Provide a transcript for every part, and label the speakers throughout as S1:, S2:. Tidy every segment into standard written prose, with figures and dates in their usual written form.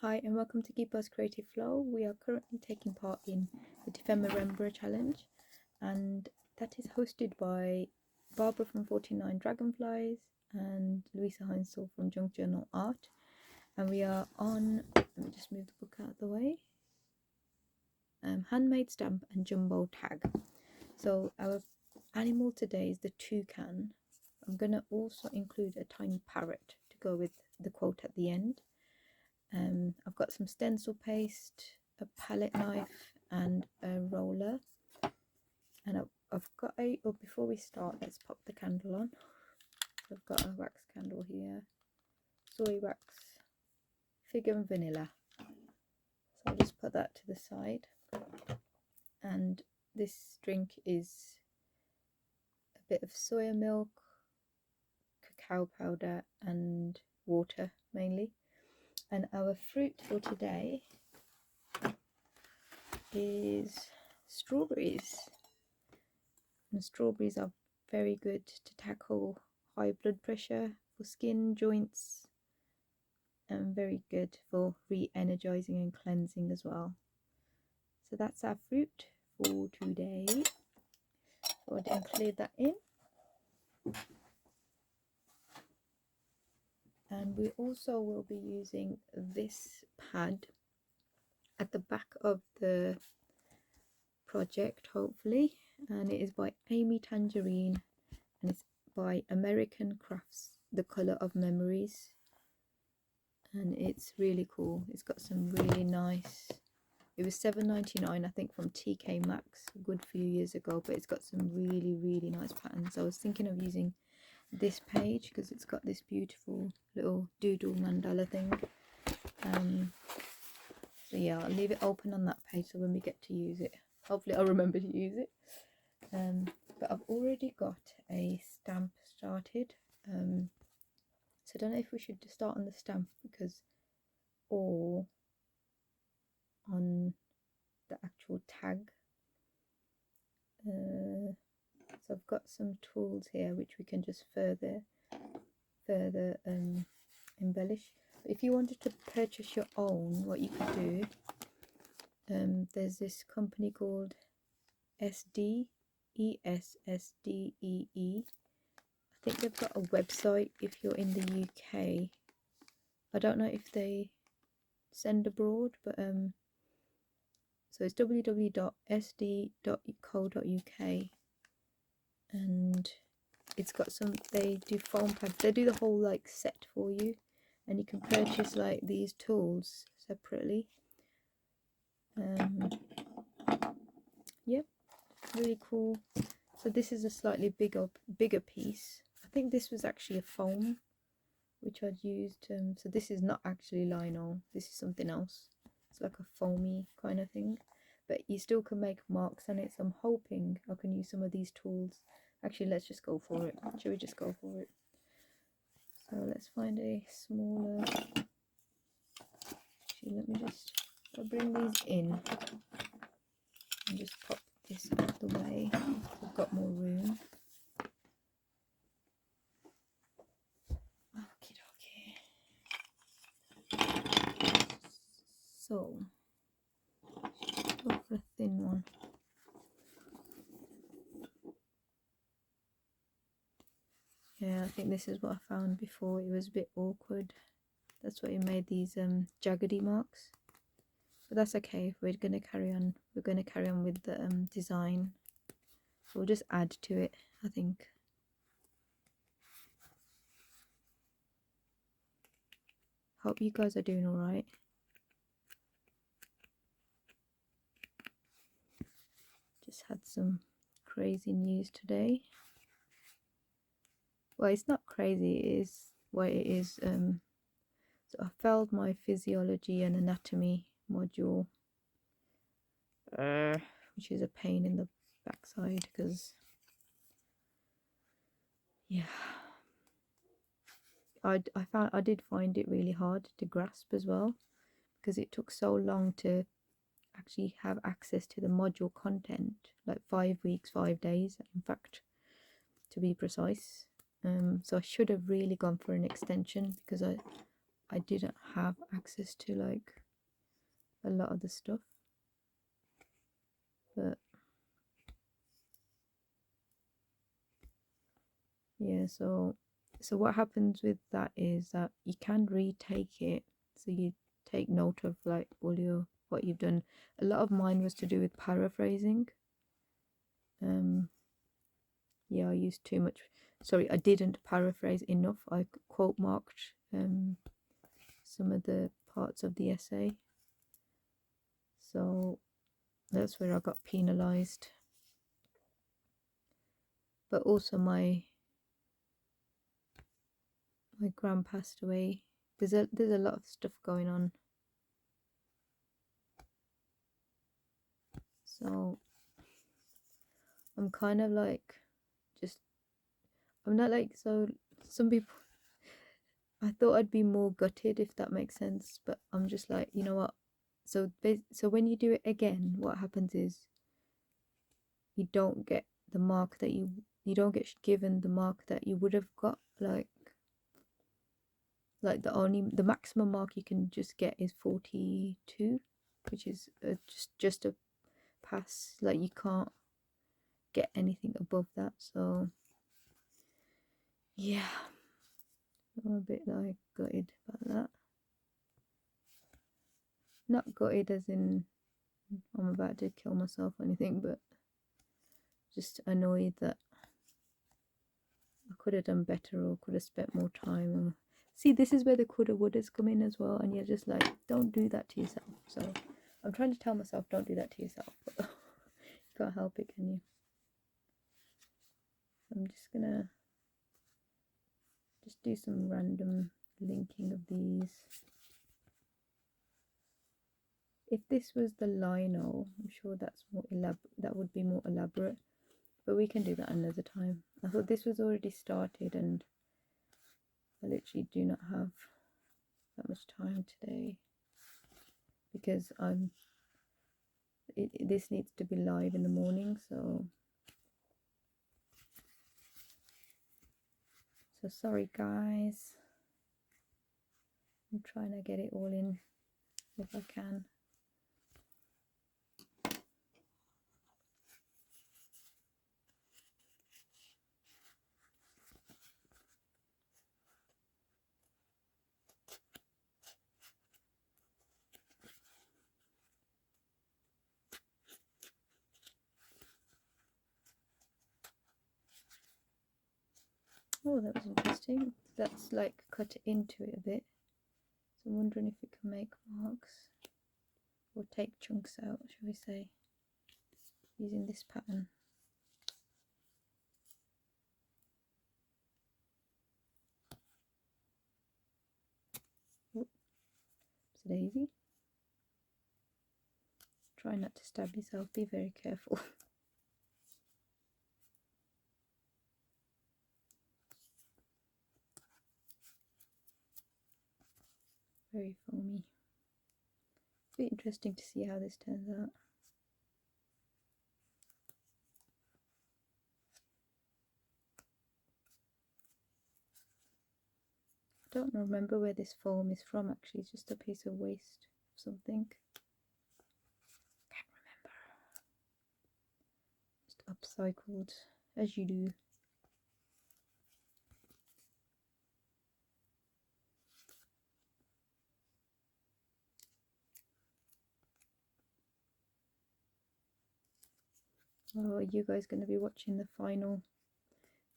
S1: Hi and welcome to Keeper's Creative Flow. We are currently taking part in the Dephemerember challenge, and that is hosted by Barbara from 49 Dragonflies and Louisa Heinzel from Junk Journal Art. And we are on, let me just move the book out of the way, Handmade Stamp and Jumbo Tag. So our animal today is the toucan. I'm going to also include a tiny parrot to go with the quote at the end. I've got some stencil paste, a palette knife and a roller, and I've got before we start, let's pop the candle on. So I've got a wax candle here, soy wax, fig and vanilla. So I'll just put that to the side, and this drink is a bit of soya milk, cacao powder and water mainly. And our fruit for today is strawberries. And strawberries are very good to tackle high blood pressure, for skin, joints, and very good for re-energizing and cleansing as well. So that's our fruit for today. Go ahead and clear that in. And we also will be using this pad at the back of the project, hopefully, and it is by Amy Tangerine and it's by American Crafts, The Color of Memories, and it's really cool. It's got some really nice, it was $7.99 I think from TK Maxx a good few years ago, but it's got some really nice patterns. I was thinking of using this page because it's got this beautiful little doodle mandala thing. So yeah, I'll leave it open on that page so when we get to use it, hopefully I'll remember to use it. But I've already got a stamp started, so I don't know if we should start on the stamp or on the actual tag. So I've got some tools here which we can just further embellish. But if you wanted to purchase your own, what you could do, there's this company called ESSDEE. I think they've got a website if you're in the UK. I don't know if they send abroad, but so it's www.sd.co.uk, and it's got some, they do foam pads, they do the whole like set for you, and you can purchase like these tools separately. Yep, really cool. So this is a slightly bigger piece. I think this was actually a foam which I'd used. So this is not actually lino, this is something else. It's like a foamy kind of thing, but you still can make marks on it, so I'm hoping I can use some of these tools. Actually, let's just go for it. Should we just go for it? So let's find a smaller, actually let me just, I'll bring these in and just pop this out of the way so I've got more room. So go for a thin one. Yeah, I think this is what I found before. It was a bit awkward. That's why it made these jaggedy marks. But that's okay. We're gonna carry on. We're gonna carry on with the design. So we'll just add to it, I think. Hope you guys are doing all right. Just had some crazy news today. Well, it's not crazy, it is what it is. So I failed my physiology and anatomy module, which is a pain in the backside because, yeah, I did find it really hard to grasp as well, because it took so long to actually have access to the module content, like 5 weeks, 5 days, in fact, to be precise. So I should have really gone for an extension, because I didn't have access to like a lot of the stuff. But yeah, so what happens with that is that you can retake it. So you take note of like all your what you've done. A lot of mine was to do with paraphrasing. Yeah, I used too much. Sorry, I didn't paraphrase enough. I quote marked some of the parts of the essay. So that's where I got penalized. But also my gran passed away. There's a lot of stuff going on. So I'm kind of like I'm not like, so some people, I thought I'd be more gutted, if that makes sense, but I'm just like, you know what? So when you do it again, what happens is you don't get the mark that you don't get given the mark that you would have got. Like the maximum mark you can just get is 42, which is just a pass. Like you can't get anything above that. So yeah, I'm a bit like gutted about that. Not gutted as in I'm about to kill myself or anything, but just annoyed that I could have done better or could have spent more time. Or see, this is where the coulda wouldas come in as well, and you're just like, don't do that to yourself. So I'm trying to tell myself, don't do that to yourself, but you can't help it, can you? I'm just gonna do some random linking of these. If this was the lino, I'm sure that's more that would be more elaborate, but we can do that another time. I thought this was already started and I literally do not have that much time today because this needs to be live in the morning, so sorry guys. I'm trying to get it all in if I can. Oh, that was interesting. That's like cut into it a bit. So I'm wondering if we can make marks or take chunks out, shall we say, using this pattern. Oops, it's a daisy. Try not to stab yourself, be very careful. Very foamy. It'll be interesting to see how this turns out. I don't remember where this foam is from actually, it's just a piece of waste of something. Can't remember. Just upcycled, as you do. Oh, are you guys going to be watching the final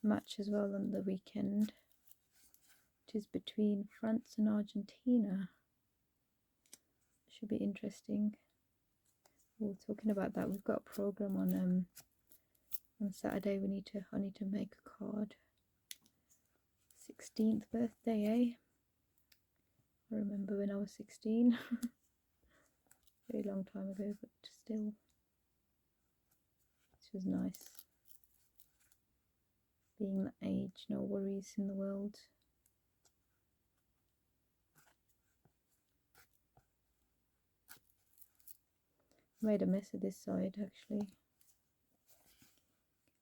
S1: match as well on the weekend? It is between France and Argentina. Should be interesting. Well, talking about that, we've got a program on Saturday. I need to make a card. 16th birthday, eh? I remember when I was 16. Very long time ago, but still, this was nice. Being that age, no worries in the world. I made a mess of this side actually.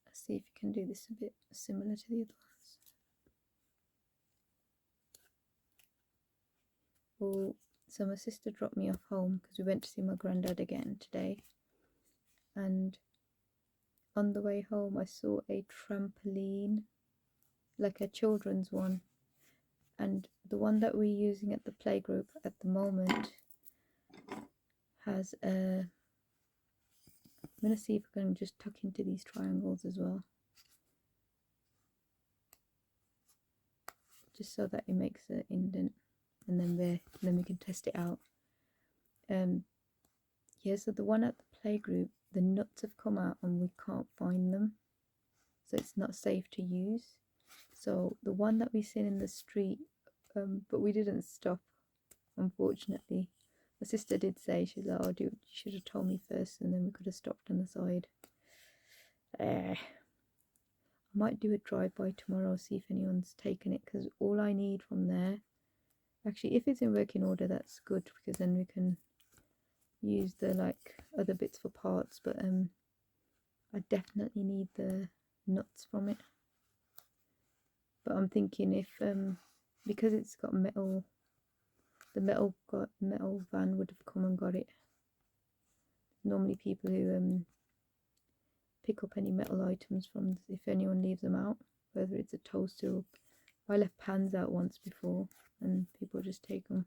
S1: Let's see if you can do this a bit similar to the other ones. Well, so my sister dropped me off home because we went to see my granddad again today, and on the way home I saw a trampoline, like a children's one, and the one that we're using at the playgroup at the moment has a, I'm going to see if I can just tuck into these triangles as well, just so that it makes an indent, and then we can test it out. Yeah, so the one at the playgroup, the nuts have come out and we can't find them, so it's not safe to use. So the one that we seen in the street, but we didn't stop, unfortunately. My sister did say, she's like, oh, you should have told me first, and then we could have stopped on the side. I might do a drive-by tomorrow, see if anyone's taken it, because all I need from there, actually, if it's in working order, that's good, because then we can use the like other bits for parts, but I definitely need the nuts from it. But I'm thinking if because it's got metal, the metal van would have come and got it. Normally people who pick up any metal items from, if anyone leaves them out, whether it's a toaster or, I left pans out once before and people just take them.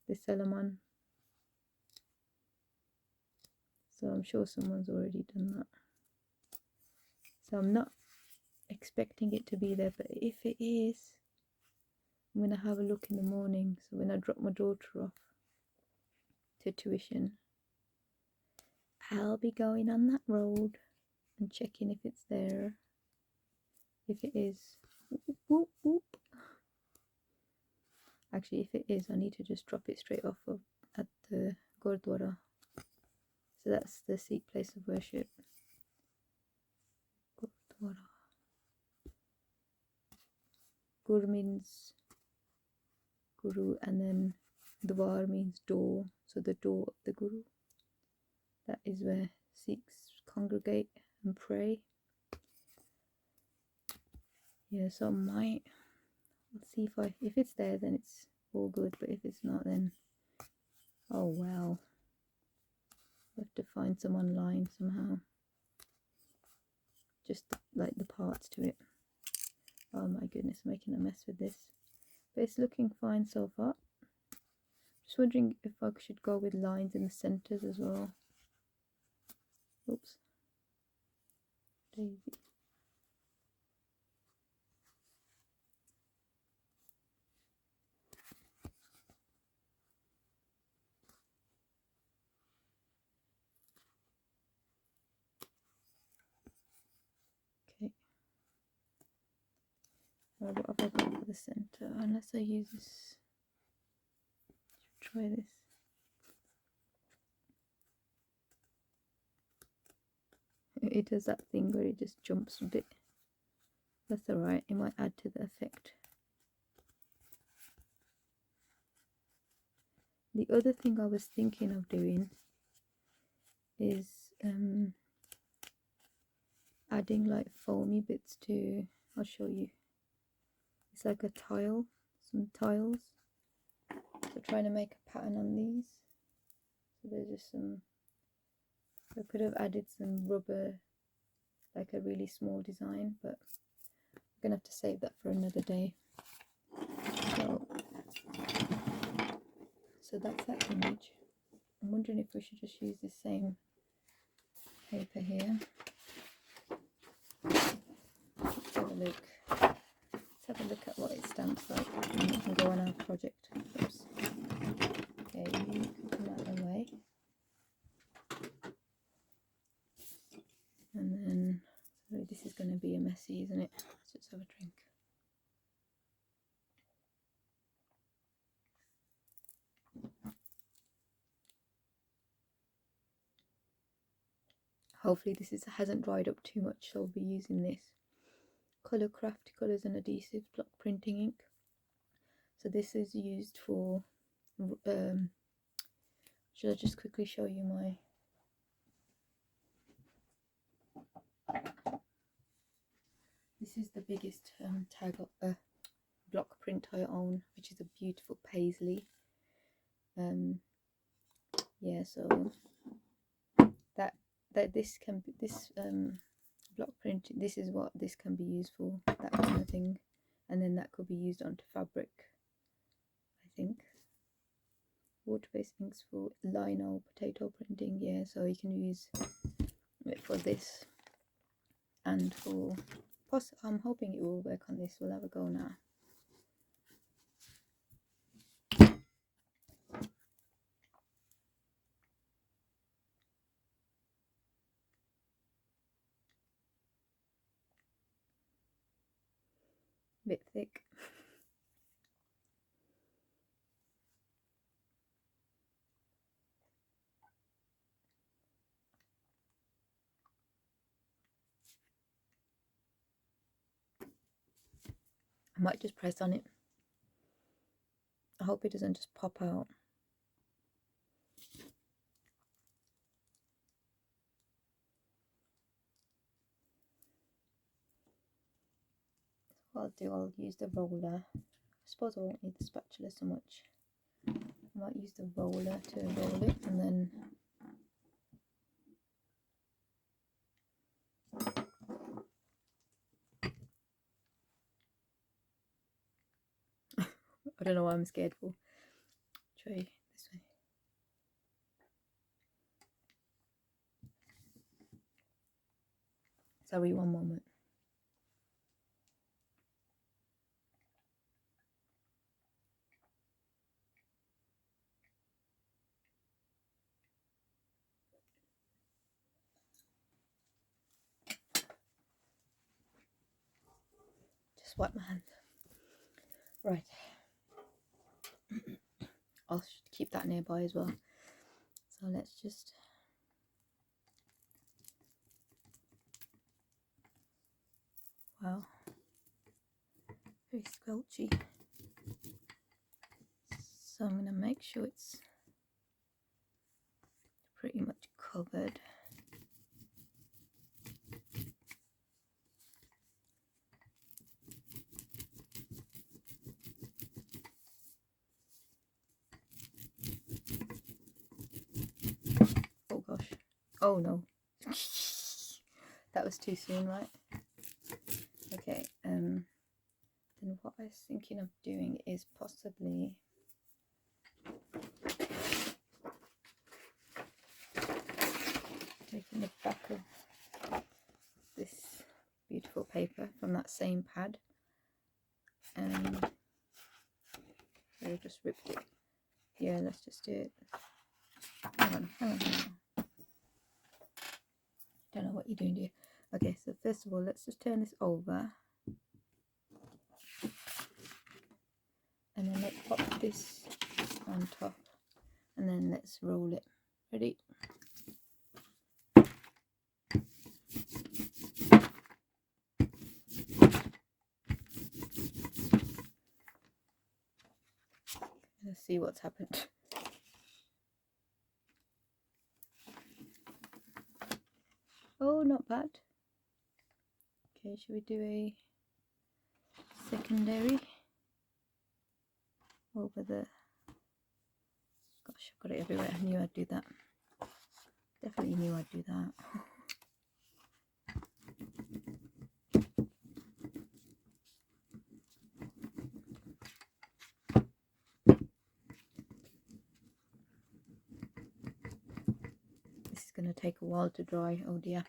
S1: They sell them on. So I'm sure someone's already done that. So I'm not expecting it to be there, but if it is, I'm going to have a look in the morning. So when I drop my daughter off to tuition, I'll be going on that road and checking if it's there. If it is, whoop, whoop, whoop. Actually, if it is, I need to just drop it straight off at the Gurdwara. So that's the Sikh place of worship. Gurdwara. Gur means Guru, and then Dwar means door. So the door of the Guru. That is where Sikhs congregate and pray. Yeah, so I might, let's see if it's there, then it's all good, but if it's not, then oh well, I have to find some online somehow, just like the parts to it. Oh my goodness, I'm making a mess with this, but it's looking fine so far. Just wondering if I should go with lines in the centers as well. Oops, daisy. Okay, what have I got for the center? Unless I use this, try this. It does that thing where it just jumps a bit. That's alright, it might add to the effect. The other thing I was thinking of doing is adding like foamy bits to, I'll show you. It's like a tile, some tiles. So trying to make a pattern on these. So there's just some, I could have added some rubber, like a really small design, but I'm gonna have to save that for another day. So that's that image. I'm wondering if we should just use the same paper here. Let's have a look. Let's have a look at what it stamps like, and we can go on our project. Oops. Okay, you can come out of the way. And then, so this is going to be a messy, isn't it? Let's just have a drink. Hopefully this hasn't dried up too much, so I'll be using this Colourcraft Colours and Adhesives block printing ink. So this is used for, should I just quickly show you my, this is the biggest block print I own, which is a beautiful paisley. Yeah, so that this can be, this block print, this is what this can be used for, that kind of thing. And then that could be used onto fabric, I think. Water-based inks for lino, potato printing, yeah, so you can use it for this and for, I'm hoping it will work on this. We'll have a go now. Bit thick. I might just press on it. I hope it doesn't just pop out. What I'll do, I'll use the roller. I suppose I won't need the spatula so much. I might use the roller to roll it, and then I don't know what I'm scared for. Try this way. Sorry, one moment. Just wipe my hand. Right. I'll keep that nearby as well. So let's just wow, very squelchy. So I'm going to make sure it's pretty much covered. Oh gosh. Oh no. That was too soon, right? Okay, then what I was thinking of doing is possibly taking the back of this beautiful paper from that same pad, and I just ripped it. Yeah, let's just do it. Hang on. Don't know what you're doing, do you? Okay, so first of all, let's just turn this over, and then let's pop this on top, and then let's roll it. Ready? Let's see what's happened. Oh, not bad. Okay, should we do a secondary over the, gosh, I've got it everywhere. I knew I'd do that. Definitely knew I'd do that. This is going to take a while to dry. Oh dear.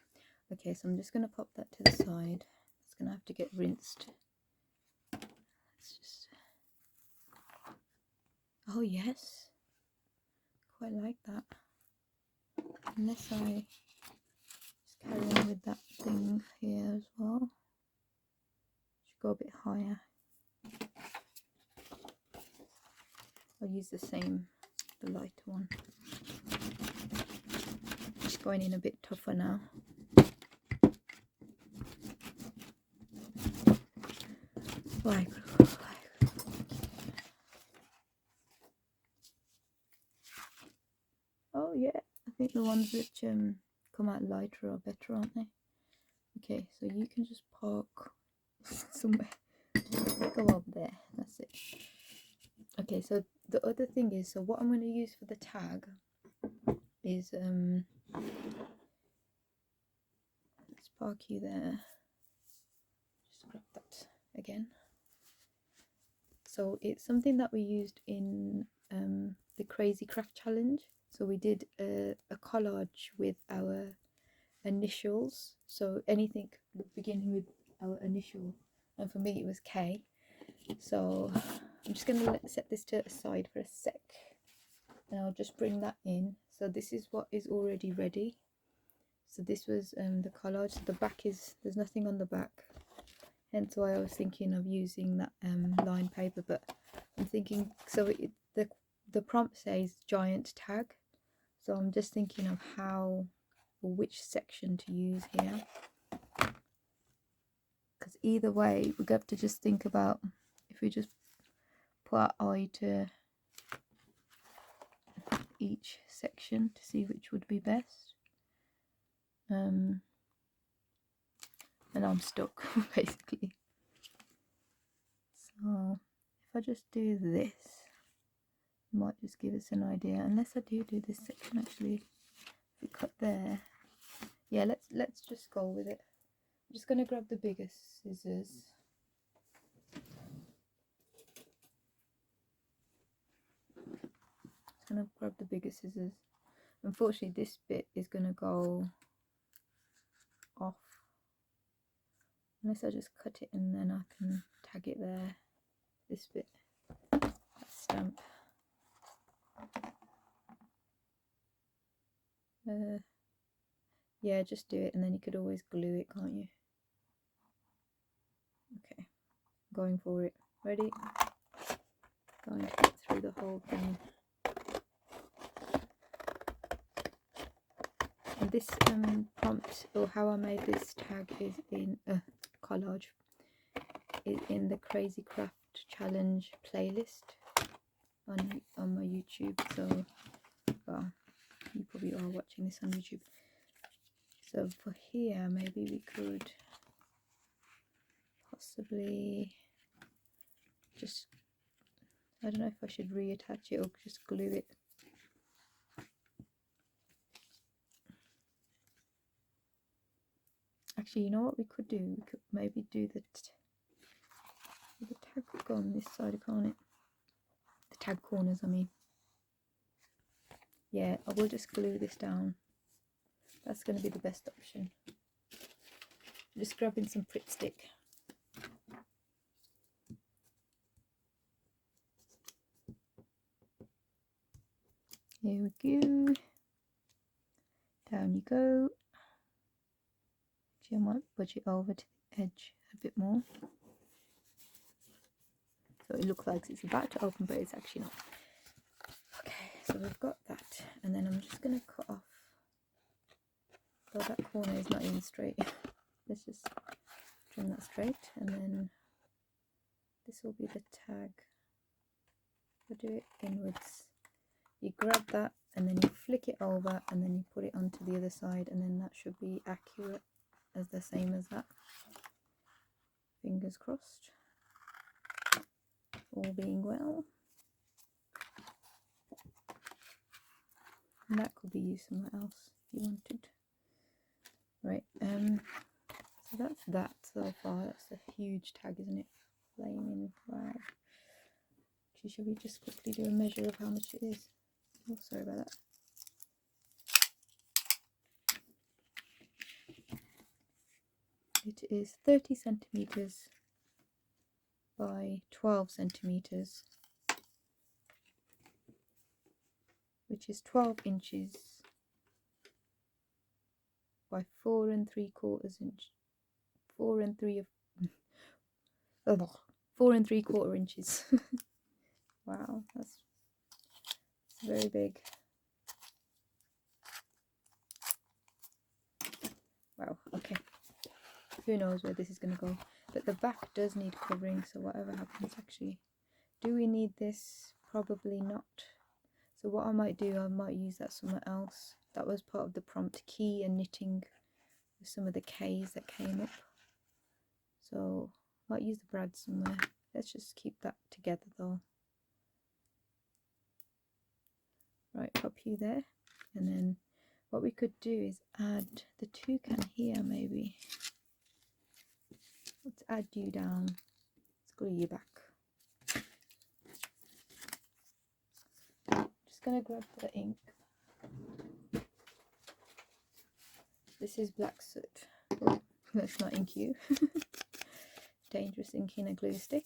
S1: Okay, so I'm just going to pop that to the side. It's going to have to get rinsed. Let's just, oh yes, quite like that. Unless I just carry on with that thing here as well. Should go a bit higher. I'll use the same, the lighter one. Just going in a bit tougher now. Like, oh yeah, I think the ones which come out lighter are better, aren't they? Okay, so you can just park somewhere Go over there, that's it. Okay, so the other thing is, so what I'm going to use for the tag is let's park you there, just grab that again. So it's something that we used in the Crazy Craft Challenge. So we did a collage with our initials, so anything beginning with our initial, and for me it was K. So I'm just going to set this to aside for a sec, and I'll just bring that in. So this is what is already ready. So this was the collage. So the back is, there's nothing on the back, hence why I was thinking of using that lined paper, but I'm thinking, so the prompt says giant tag, so I'm just thinking of how or which section to use here, because either way we're going to have to just think about if we just put our eye to each section to see which would be best. And I'm stuck basically. So if I just do this, it might just give us an idea, unless I do this section actually. If we cut there, yeah, let's just go with it. I'm just going to grab the biggest scissors. I'm going to grab the bigger scissors. Unfortunately this bit is going to go off unless I just cut it and then I can tag it there. This bit, that stamp. Yeah, just do it, and then you could always glue it, can't you? Okay, going for it. Ready? Going to get through the whole thing. And this prompt, or how I made this tag, is in collage, is in the Crazy Craft Challenge playlist on my YouTube. So, well, you probably are watching this on YouTube. So for here, maybe we could possibly just, I don't know if I should reattach it or just glue it. Actually, you know what we could do? We could maybe do the tag could go on this side, can't it? The tag corners, I mean. Yeah, I will just glue this down. That's going to be the best option. Just grabbing some Pritt stick. Here we go. Down you go. Actually, I might budge it over to the edge a bit more. So it looks like it's about to open, but it's actually not. Okay, so we've got that. And then I'm just going to cut off. So that corner is not even straight. Let's just trim that straight, and then this will be the tag. We'll do it inwards. You grab that and then you flick it over and then you put it onto the other side, and then that should be accurate as the same as that. Fingers crossed. All being well. And that could be used somewhere else if you wanted. Right, so that's that so far. That's a huge tag, isn't it? Flaming, wow. Actually, should we just quickly do a measure of how much it is? Oh, sorry about that. It is 30 centimeters by 12 centimeters, which is 12 inches by 4 3/4 inch. 4 3/4 inches. Wow, that's very big. Wow, okay. Who knows where this is going to go. But the back does need covering, so whatever happens, actually. Do we need this? Probably not. So what I might do, I might use that somewhere else. That was part of the prompt, key and knitting with some of the K's that came up. So Might use the brad somewhere. Let's just keep that together though. Right, pop you there. And then what we could do is add the toucan here maybe. Let's add you down. Let's glue you back. Just gonna grab the ink. This is black soot. Oh, let's not ink you. Dangerous ink in a glue stick.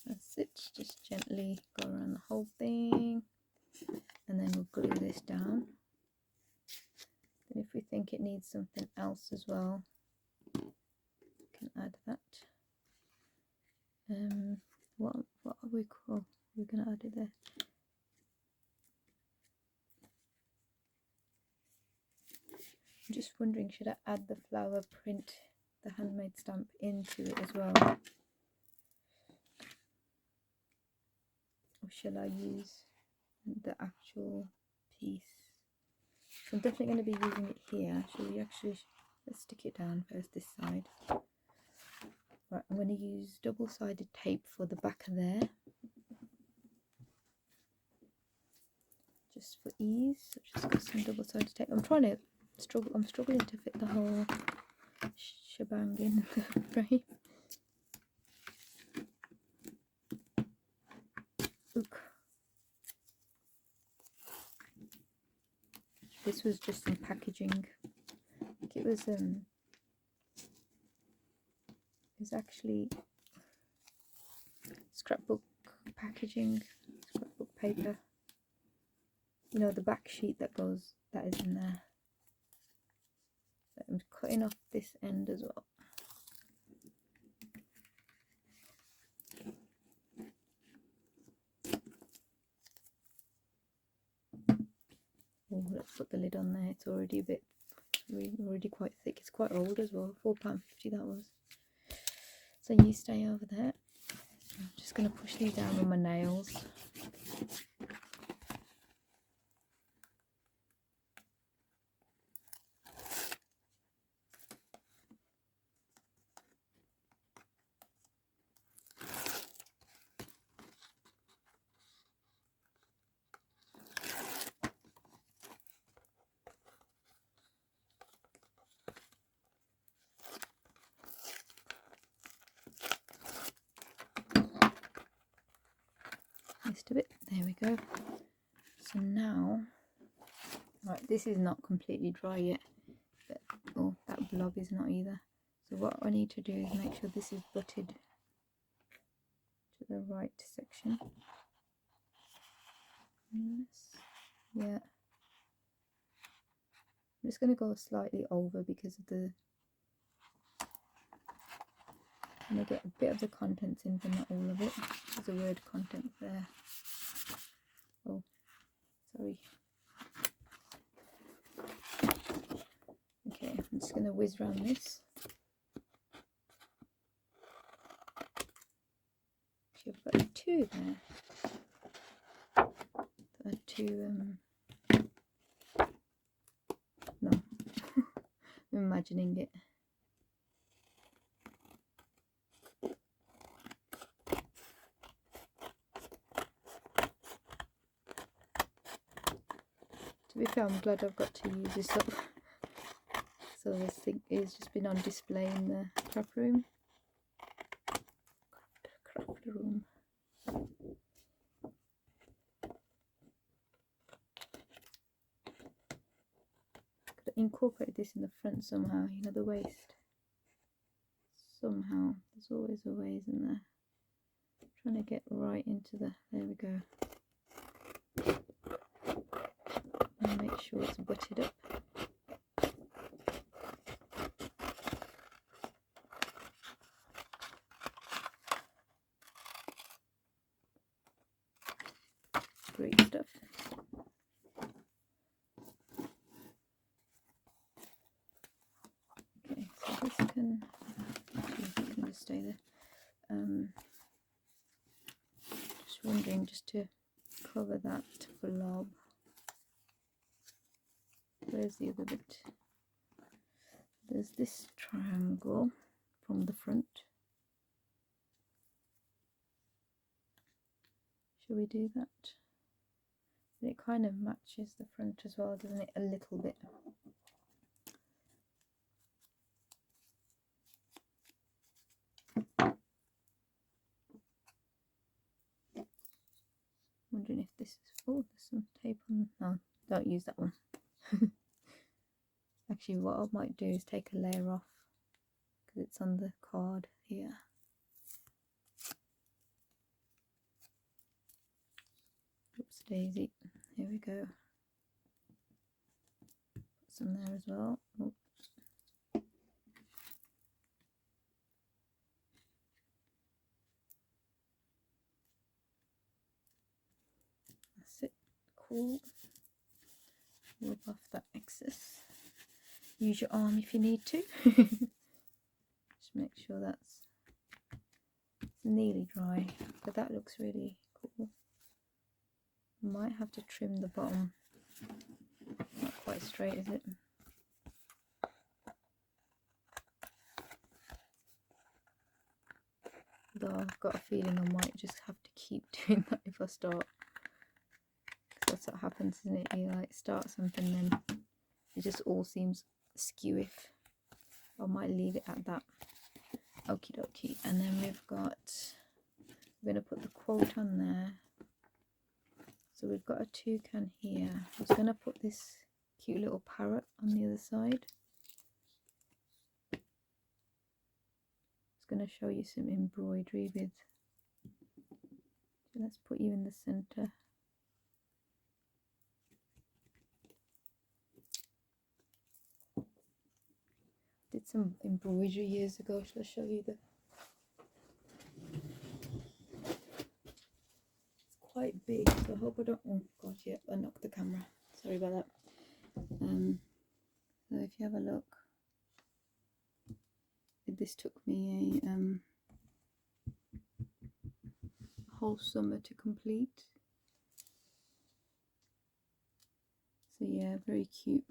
S1: That's it. Just gently go around the whole thing, and then we'll glue this down. Then if we think it needs something else as well, we can add that. What are we called? We're gonna add it there. I'm just wondering, should I add the flower print, the handmade stamp, into it as well, or shall I use the actual piece? So I'm definitely going to be using it here. Shall we actually, let's stick it down first, this side. Right, I'm going to use double-sided tape for the back of there, just for ease. So just got some double-sided tape. I'm struggling to fit the whole shebang in the frame. Look. This was just some packaging. I think it was actually scrapbook packaging, scrapbook paper. You know, the back sheet that is in there. So I'm cutting off this end as well. Oh, let's put the lid on there. It's already already quite thick. It's quite old as well. £4.50 that was. So you stay over there. I'm just going to push these down with my nails. Missed a bit. There we go. So now, right, this is not completely dry yet, but oh, that blob is not either. So what I need to do is make sure this is butted to the right section. Yes. Yeah. I'm just going to go slightly over because of the, I'm going to get a bit of the contents in, but not all of it. There's a word content there. Oh, sorry. Okay, I'm just going to whiz around this. Actually, I've got two there. There are two, no, I'm imagining it. To be fair, I'm glad I've got to use this up. So this thing has just been on display in the craft room. Craft room. Could incorporate this in the front somehow, you know, the waist. Somehow, there's always a way, isn't there? Trying to get right into the, there we go. And make sure it's butted up. Great stuff. Okay, so this can just stay there. Just wondering, just to cover that blob. where's the other bit? There's this triangle from the front. Shall we do that? It kind of matches the front as well, doesn't it? A little bit. Wondering if this is, oh, there's some tape on. No, don't use that one. Actually, what I might do is take a layer off because it's on the card here. Oops, daisy. Here we go. Put some there as well. Oh. That's it. Cool. Rub off that excess. Use your arm if you need to. Just make sure that's nearly dry, but that looks really cool. Might have to trim the bottom. Not quite straight, is it? Though I've got a feeling I might just have to keep doing that if I start. That's what happens, isn't it? You like start something, then it just all seems skew. If I might leave it at that. Okie dokie. And then we're going to put the quote on there. So we've got a toucan here. I was going to put this cute little parrot on the other side. Going to show you some embroidery with, so let's put you in the center. Did some embroidery years ago. Shall I show you the, it's quite big, so I hope I don't, oh god, yeah, I knocked the camera, sorry about that. So if you have a look, this took me a whole summer to complete. So yeah, very cute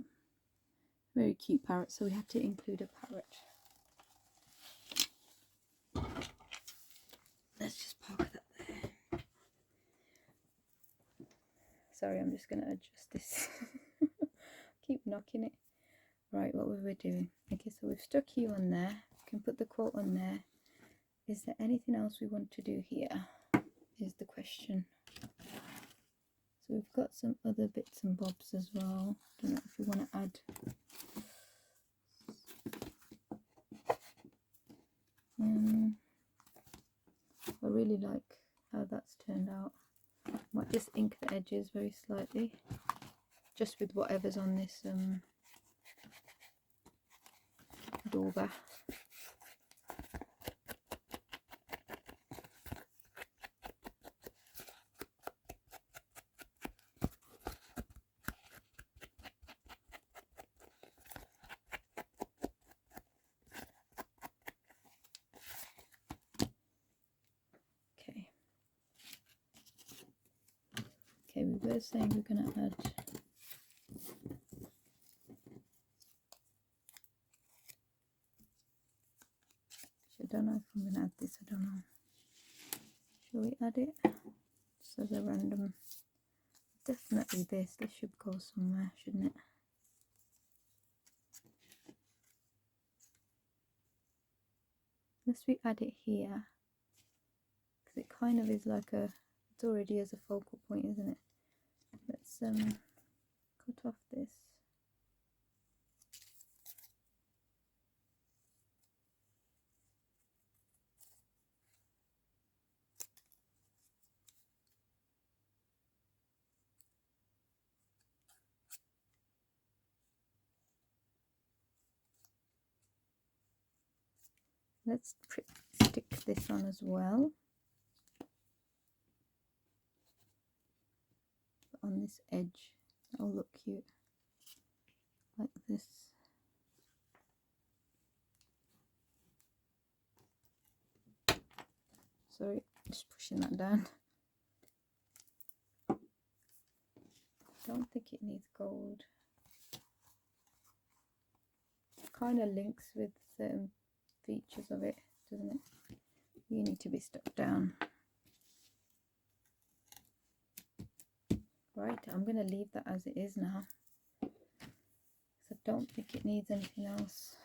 S1: parrot. So we had to include a parrot. Let's just park that there. Sorry, I'm just going to adjust this. Keep knocking it. Right, what were we doing? Okay, so we've stuck you on there. We can put the quote on there. Is there anything else we want to do here? Is the question. So we've got some other bits and bobs as well. Don't know if we want to add. I really like how that's turned out. Might just ink the edges very slightly, just with whatever's on this dauber. Okay, we were saying we're going to add I don't know if I'm going to add this, I don't know. Shall we add it? Just as a random, definitely this should go somewhere, shouldn't it? Unless we add it here, because it kind of is like a, it's already as a focal point, isn't it? Let's cut off this. Let's stick this on as well. On this edge, that'll look cute, like this. Sorry, just pushing that down. I don't think it needs gold. kind of links with certain features of it, doesn't it? You need to be stuck down. Right, I'm going to leave that as it is now. I don't think it needs anything else.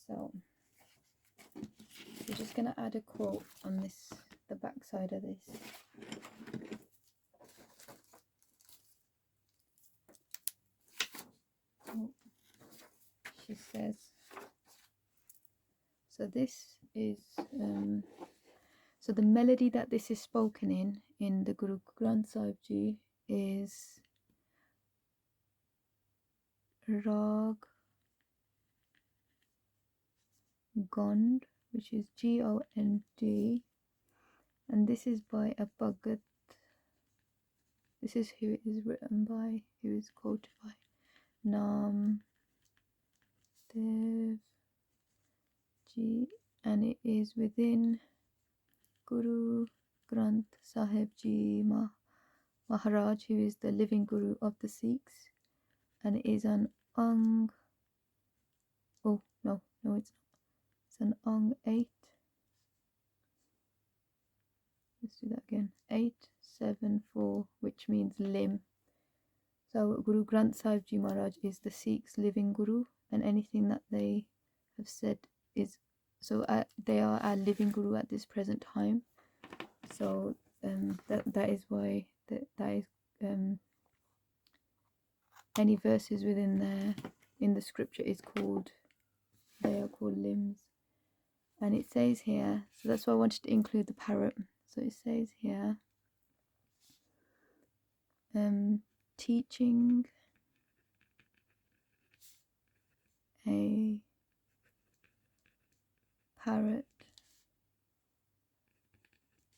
S1: So we're just going to add a quote on this, the back side of this. Oh, she says, so this is, so the melody that this is spoken in the Guru Granth Sahib Ji is Rag Gond, which is Gond, and this is by a Bhagat. This is who it is written by, who is quoted by Nam Dev Ji, and it is within Guru Granth Sahib Ji Maharaj, who is the living Guru of the Sikhs, and it is an Ang. Oh no, it's not. It's an Ang 8. Let's do that again. 874, which means limb. So Guru Granth Sahib Ji Maharaj is the Sikhs' living Guru, and anything that they have said is, so they are our living Guru at this present time. So that is why that is any verses within there in the scripture is called, they are called limbs. And it says here, so that's why I wanted to include the parrot. So it says here, teaching a parrot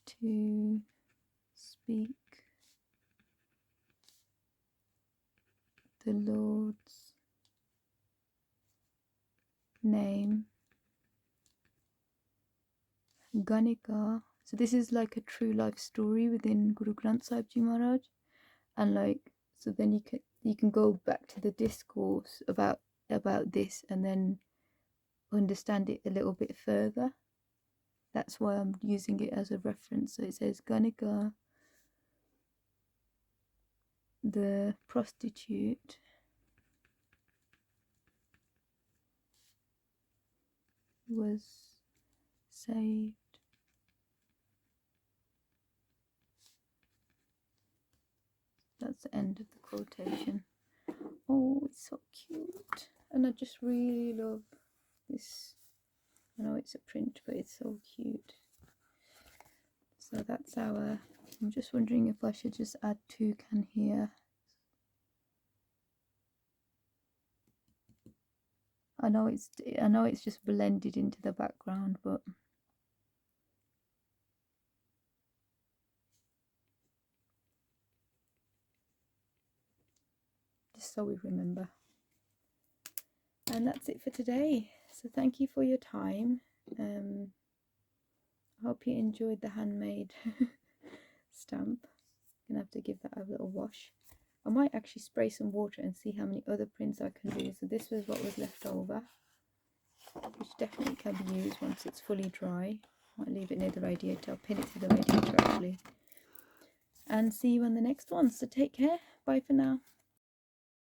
S1: to speak the Lord's name. Ganika. So this is like a true life story within Guru Granth Sahib Ji Maharaj, and like, so then you can go back to the discourse about this and then understand it a little bit further. That's why I'm using it as a reference. So it says Ganika, the prostitute, was saved That's the end of the quotation. Oh, it's so cute. And I just really love this. I know it's a print, but it's so cute. So that's our, I'm just wondering if I should just add tou-can here. I know it's just blended into the background, but just so we remember. And that's it for today. So thank you for your time. I hope you enjoyed the handmade stamp. I'm gonna have to give that a little wash. I might actually spray some water and see how many other prints I can do. So this was what was left over, which definitely can be used once it's fully dry. Might leave it near the radiator. I'll pin it to the radiator actually. And see you on the next one. So take care. Bye for now.